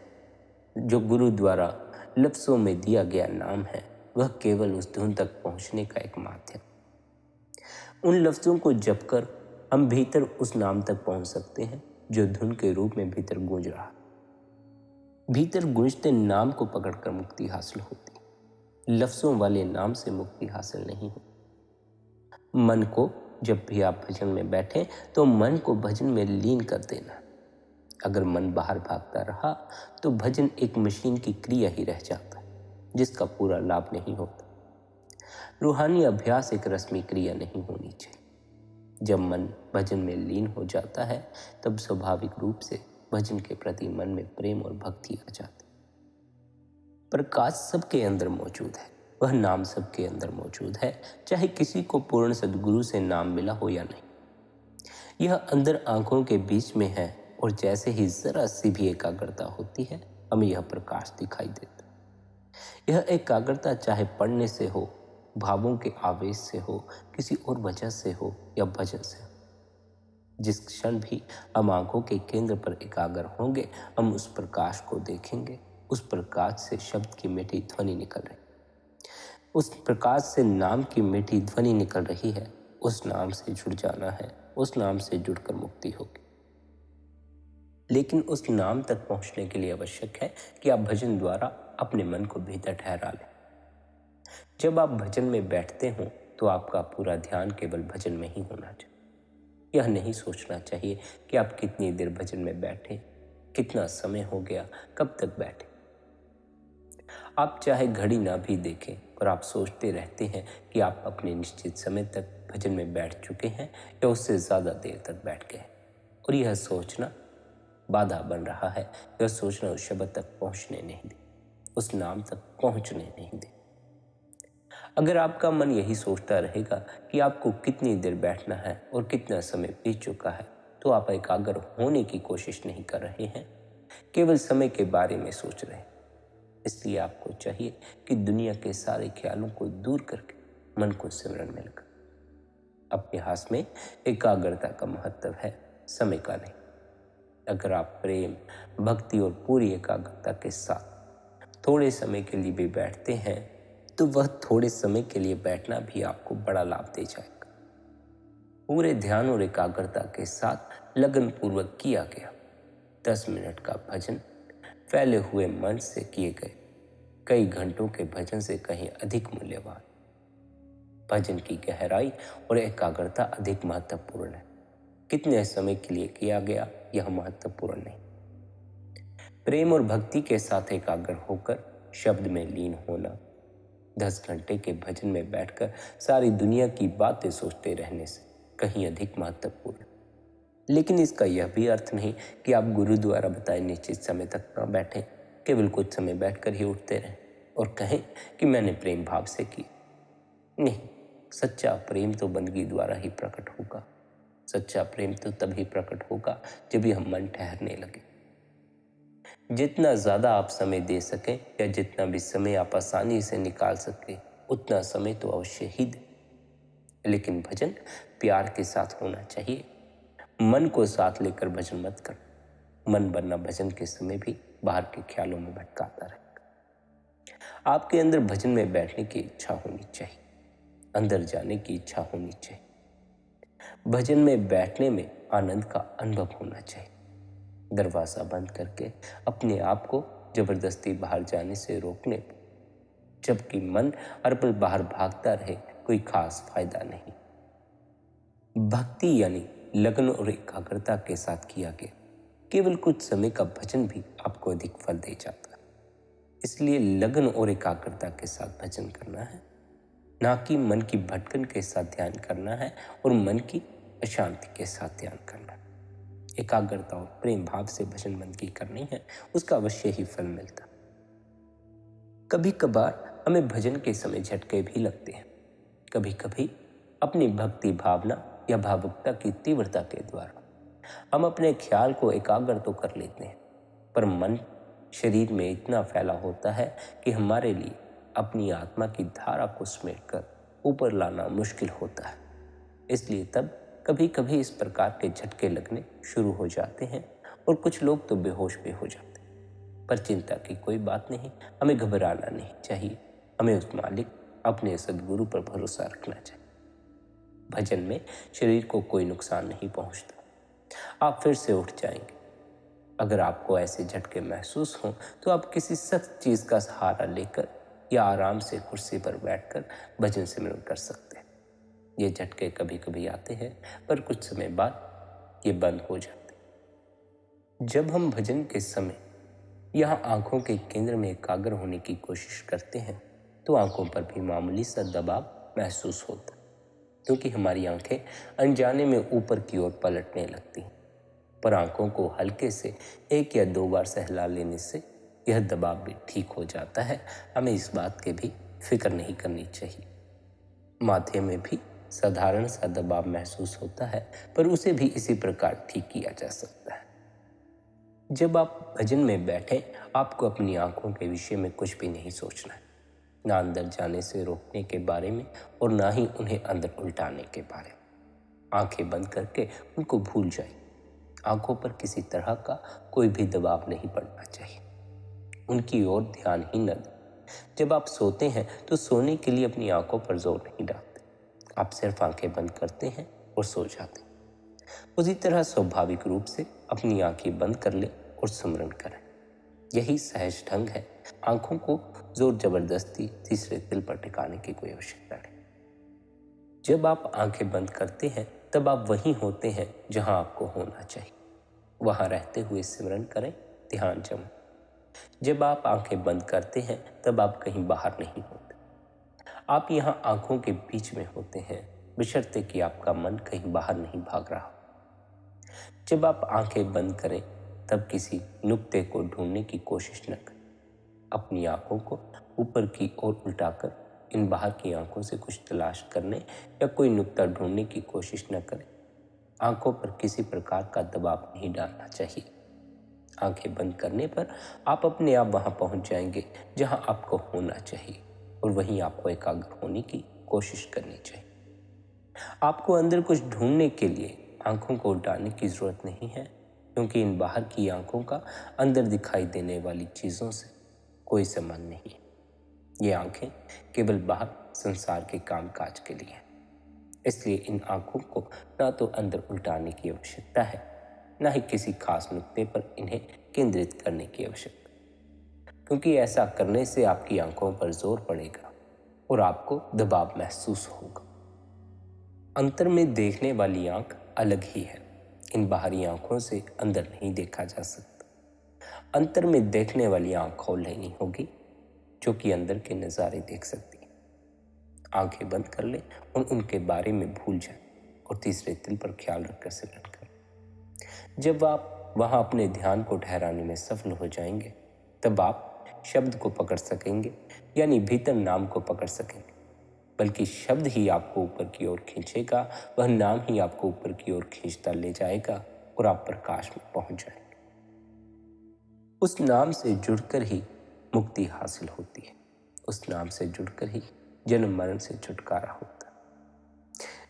S1: जो गुरु द्वारा लफ्जों में दिया गया नाम है, वह केवल उस धुन तक पहुंचने का एक माध्यम। उन लफ्जों को जप कर हम भीतर उस नाम तक पहुंच सकते हैं जो धुन के रूप में भीतर गूंज रहा। भीतर गूंजते नाम को पकड़कर मुक्ति हासिल होती है, लफ्जों वाले नाम से मुक्ति हासिल नहीं होती। मन को जब भी आप भजन में बैठें तो मन को भजन में लीन कर देना। अगर मन बाहर भागता रहा तो भजन एक मशीन की क्रिया ही रह जाता है, जिसका पूरा लाभ नहीं होता। रूहानी अभ्यास एक रस्मी क्रिया नहीं होनी चाहिए। जब मन भजन में लीन हो जाता है तब स्वाभाविक रूप से भजन के प्रति मन में प्रेम और भक्ति आ जाती। प्रकाश सबके अंदर मौजूद है, वह नाम सबके अंदर मौजूद है, चाहे किसी को पूर्ण सद्गुरु से नाम मिला हो या नहीं। यह अंदर आंखों के बीच में है और जैसे ही जरा सी भी एकाग्रता होती है हमें यह प्रकाश दिखाई देता है। यह एकाग्रता चाहे पढ़ने से हो, भावों के आवेश से हो, किसी और वजह से हो या भजन से हो। जिस क्षण भी हम आंखों के केंद्र पर एकाग्र होंगे हम उस प्रकाश को देखेंगे। उस प्रकाश से शब्द की मीठी ध्वनि निकल रही, उस प्रकाश से नाम की मीठी ध्वनि निकल रही है। उस नाम से जुड़ जाना है, उस नाम से जुड़कर मुक्ति होगी। लेकिन उस नाम तक पहुंचने के लिए आवश्यक है कि आप भजन द्वारा अपने मन को भीतर ठहरा लें। जब आप भजन में बैठते हो तो आपका पूरा ध्यान केवल भजन में ही होना चाहिए। यह नहीं सोचना चाहिए कि आप कितनी देर भजन में बैठे, कितना समय हो गया, कब तक बैठे। आप चाहे घड़ी ना भी देखें और आप सोचते रहते हैं कि आप अपने निश्चित समय तक भजन में बैठ चुके हैं या उससे ज़्यादा देर तक बैठ गए, और यह सोचना बाधा बन रहा है। यह सोचना उस शब्द तक पहुंचने नहीं दे, उस नाम तक पहुंचने नहीं दे। अगर आपका मन यही सोचता रहेगा कि आपको कितनी देर बैठना है और कितना समय बीत चुका है, तो आप एकाग्र होने की कोशिश नहीं कर रहे हैं, केवल समय के बारे में सोच रहे हैं। इसलिए आपको चाहिए कि दुनिया के सारे ख्यालों को दूर करके मन को सिमरन में लगाएं। अपने हाथ में एकाग्रता का महत्व है, समय का नहीं। अगर आप प्रेम, भक्ति और पूरी एकाग्रता के साथ थोड़े समय के लिए भी बैठते हैं तो वह थोड़े समय के लिए बैठना भी आपको बड़ा लाभ दे जाएगा। पूरे ध्यान और एकाग्रता के साथ लगन पूर्वक किया गया 10 मिनट का भजन फैले हुए मन से किए गए कई घंटों के भजन से कहीं अधिक मूल्यवान। भजन की गहराई और एकाग्रता अधिक महत्वपूर्ण है। कितने समय के लिए किया गया यह महत्वपूर्ण नहीं। प्रेम और भक्ति के साथ एकाग्र होकर शब्द में लीन होना 10 घंटे के भजन में बैठकर सारी दुनिया की बातें सोचते रहने से कहीं अधिक महत्वपूर्ण। लेकिन इसका यह भी अर्थ नहीं कि आप गुरु द्वारा बताए निश्चित समय तक न बैठें, केवल कुछ समय बैठकर ही उठते रहें और कहें कि मैंने प्रेम भाव से की। नहीं, सच्चा प्रेम तो बंदगी द्वारा ही प्रकट होगा। सच्चा प्रेम तो तभी प्रकट होगा जब यह मन ठहरने लगे। जितना ज्यादा आप समय दे सकें या जितना भी समय आप आसानी से निकाल सकें उतना समय तो अवश्य ही दें। लेकिन भजन प्यार के साथ होना चाहिए। मन को साथ लेकर भजन मत कर। मन वरना भजन के समय भी बाहर के ख्यालों में भटकाता रहेगा। आपके अंदर भजन में बैठने की इच्छा होनी चाहिए, अंदर जाने की इच्छा होनी चाहिए। भजन में बैठने में आनंद का अनुभव होना चाहिए। दरवाजा बंद करके अपने आप को जबरदस्ती बाहर जाने से रोकने पर जबकि मन हर पल बाहर भागता रहे कोई खास फायदा नहीं। भक्ति यानी लगन और एकाग्रता के साथ किया गया केवल कुछ समय का भजन भी आपको अधिक फल दे जाता है। इसलिए लगन और एकाग्रता के साथ भजन करना है, ना कि मन की भटकन के साथ ध्यान करना है और मन की अशांति के साथ ध्यान करना है। एकाग्रता और प्रेम भाव से भजन बंदगी करनी है, उसका अवश्य ही फल मिलता। कभी कभार हमें भजन के समय झटके भी लगते हैं। कभी कभी अपनी भक्ति भावना या भावुकता की तीव्रता के द्वारा हम अपने ख्याल को एकाग्र तो कर लेते हैं, पर मन शरीर में इतना फैला होता है कि हमारे लिए अपनी आत्मा की धारा को समेटकर ऊपर लाना मुश्किल होता है। इसलिए तब कभी कभी इस प्रकार के झटके लगने शुरू हो जाते हैं और कुछ लोग तो बेहोश भी हो जाते हैं। पर चिंता की कोई बात नहीं, हमें घबराना नहीं चाहिए। हमें उस मालिक अपने सद्गुरु पर भरोसा रखना चाहिए। भजन में शरीर को कोई नुकसान नहीं पहुंचता। आप फिर से उठ जाएंगे। अगर आपको ऐसे झटके महसूस हों तो आप किसी सख्त चीज का सहारा लेकर या आराम से कुर्सी पर बैठकर भजन सिमरन कर सकते हैं। ये झटके कभी कभी आते हैं पर कुछ समय बाद ये बंद हो जाते हैं। जब हम भजन के समय यहाँ आंखों के केंद्र में एकाग्र होने की कोशिश करते हैं तो आंखों पर भी मामूली सा दबाव महसूस होता है, क्योंकि हमारी आंखें अनजाने में ऊपर की ओर पलटने लगती हैं। पर आंखों को हल्के से 1 या 2 बार सहला लेने से यह दबाव भी ठीक हो जाता है। हमें इस बात की भी फिक्र नहीं करनी चाहिए। माथे में भी साधारण सा दबाव महसूस होता है, पर उसे भी इसी प्रकार ठीक किया जा सकता है। जब आप भजन में बैठे आपको अपनी आंखों के विषय में कुछ भी नहीं सोचना है, ना अंदर जाने से रोकने के बारे में और ना ही उन्हें अंदर उल्टाने के बारे में। आंखें बंद करके उनको भूल जाए। आंखों पर किसी तरह का कोई भी दबाव नहीं पड़ना चाहिए। उनकी ओर ध्यान ही न दें। जब आप सोते हैं तो सोने के लिए अपनी आंखों पर जोर नहीं डालते। आप सिर्फ आंखें बंद करते हैं और सो जाते हैं। उसी तरह स्वाभाविक रूप से अपनी आंखें बंद कर लें और सुमरन करें। यही सहज ढंग है। आंखों को जोर जबरदस्ती तीसरे दिल पर टिकाने की कोई आवश्यकता नहीं। जब आप आंखें बंद करते हैं तब आप वहीं होते हैं जहां आपको होना चाहिए। वहां रहते हुए सिमरन करें, ध्यान जमाएं। जब आप आंखें बंद करते हैं तब आप कहीं बाहर नहीं होते। आप यहाँ आंखों के बीच में होते हैं, बशर्ते कि आपका मन कहीं बाहर नहीं भाग रहा। जब आप आंखें बंद करें तब किसी नुक्ते को ढूंढने की कोशिश न करें। अपनी आंखों को ऊपर की ओर उल्टाकर इन बाहर की आंखों से कुछ तलाश करने या कोई नुक्ता ढूंढने की कोशिश न करें। आंखों पर किसी प्रकार का दबाव नहीं डालना चाहिए। आंखें बंद करने पर आप अपने आप वहां पहुंच जाएंगे जहां आपको होना चाहिए और वहीं आपको एकाग्र होने की कोशिश करनी चाहिए। आपको अंदर कुछ ढूंढने के लिए आंखों को उल्टाने की जरूरत नहीं है, क्योंकि इन बाहर की आंखों का अंदर दिखाई देने वाली चीजों से कोई संबंध नहीं है। ये आंखें केवल बाहर संसार के कामकाज के लिए हैं। इसलिए इन आंखों को ना तो अंदर उल्टाने की आवश्यकता है, ना ही किसी खास नुक्ते पर इन्हें केंद्रित करने की आवश्यकता, क्योंकि ऐसा करने से आपकी आंखों पर जोर पड़ेगा और आपको दबाव महसूस होगा। अंतर में देखने वाली आंख अलग ही है। इन बाहरी आंखों से अंदर नहीं देखा जा सकता। अंतर में देखने वाली आंख खोल लेनी होगी, जो कि अंदर के नज़ारे देख सकती है। आंखें बंद कर ले और उनके बारे में भूल जाए और तीसरे तिल पर ख्याल रखकर सिमरन करें। जब आप वहां अपने ध्यान को ठहराने में सफल हो जाएंगे, तब आप शब्द को पकड़ सकेंगे, यानी भीतर नाम को पकड़ सकेंगे। बल्कि शब्द ही आपको ऊपर की ओर खींचेगा, वह नाम ही आपको ऊपर की ओर खींचता ले जाएगा और आप प्रकाश में पहुंच जाएंगे। उस नाम से जुड़कर ही मुक्ति हासिल होती है। उस नाम से जुड़कर ही जन्म मरण से छुटकारा होता है।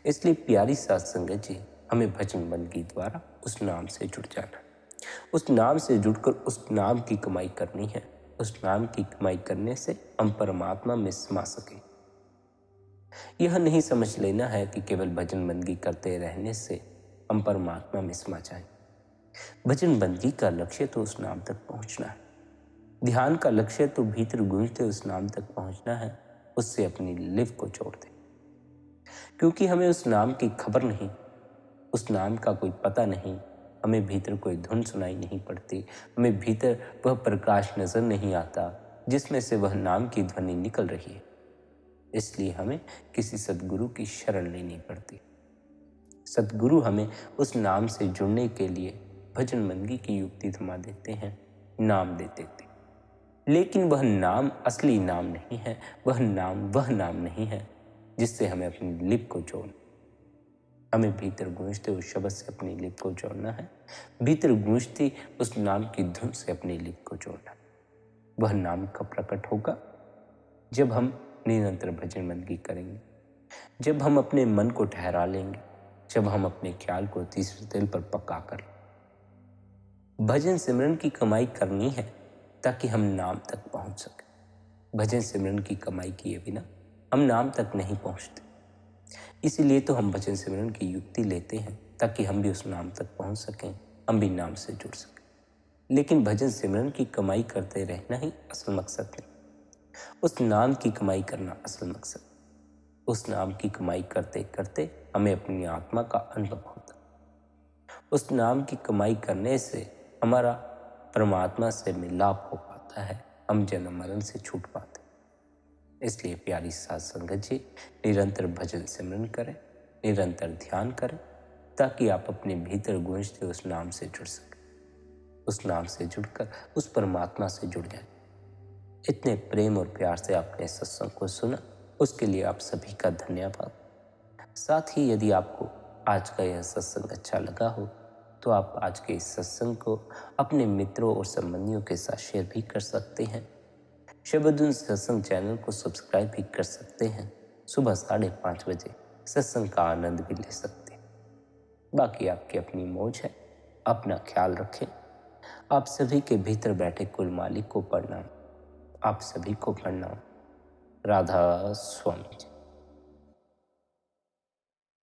S1: इसलिए प्यारी साध संगत जी, हमें भजन बंदगी द्वारा उस नाम से जुड़ जाना, उस नाम से जुड़कर उस नाम की कमाई करनी है। उस नाम की कमाई करने से हम परमात्मा में समा सकें। यह नहीं समझ लेना है कि केवल भजन बंदगी करते रहने से हम परमात्मा में समा जाएं। भजन बंदगी का लक्ष्य तो उस नाम तक पहुंचना है। ध्यान का लक्ष्य तो भीतर गूंजते उस नाम तक पहुंचना है। उससे अपनी लिव को जोड़ दे, क्योंकि हमें उस नाम की खबर नहीं, उस नाम का कोई पता नहीं। हमें भीतर कोई धुन सुनाई नहीं पड़ती, हमें भीतर वह प्रकाश नजर नहीं आता जिसमें से वह नाम की ध्वनि निकल रही है। इसलिए हमें किसी सद्गुरु की शरण लेनी पड़ती। सद्गुरु हमें उस नाम से जुड़ने के लिए भजन बंदगी की युक्ति थमा देते हैं, नाम दे देते। लेकिन वह नाम असली नाम नहीं है, वह नाम नहीं है जिससे हमें अपनी लिप को जोड़ना। हमें भीतर गूंजते उस शब्द से अपनी लिप को जोड़ना है, भीतर गूंजती उस नाम की धुन से अपनी लिप को जोड़ना। वह नाम कब प्रकट होगा? जब हम निरंतर भजन बंदगी करेंगे, जब हम अपने मन को ठहरा लेंगे, जब हम अपने ख्याल को तीसरे तिल पर पक्का कर लें। भजन सिमरन की कमाई करनी है ताकि हम नाम तक पहुंच सके। भजन सिमरन की कमाई किए बिना हम नाम तक नहीं पहुंचते। इसीलिए तो हम भजन सिमरन की युक्ति लेते हैं, ताकि हम भी उस नाम तक पहुंच सकें, हम भी नाम से जुड़ सकें। लेकिन भजन सिमरन की कमाई करते रहना ही असल मकसद नहीं, उस नाम की कमाई करना असल मकसद। उस नाम की कमाई करते करते हमें अपनी आत्मा का अनुभव होता। उस नाम की कमाई करने से हमारा परमात्मा से मिलाप हो पाता है, हम जन्म मरण से छूट पाते। इसलिए प्यारी साध संगत जी, निरंतर भजन सिमरन करें, निरंतर ध्यान करें, ताकि आप अपने भीतर गूंजते उस नाम से जुड़ सकें। उस नाम से जुड़कर उस परमात्मा से जुड़ जाएं। इतने प्रेम और प्यार से आपने सत्संग को सुना, उसके लिए आप सभी का धन्यवाद। साथ ही यदि आपको आज का यह सत्संग अच्छा लगा हो, तो आप आज के इस सत्संग को अपने मित्रों और संबंधियों के साथ शेयर भी कर सकते हैं। शबदुन सत्संग चैनल को सब्सक्राइब भी कर सकते हैं। सुबह 5:30 बजे सत्संग का आनंद भी ले सकते हैं। बाकी आपकी अपनी मौज है। अपना ख्याल रखें। आप सभी के भीतर बैठे कुल मालिक को प्रणाम। आप सभी को प्रणाम। राधा स्वामी जी।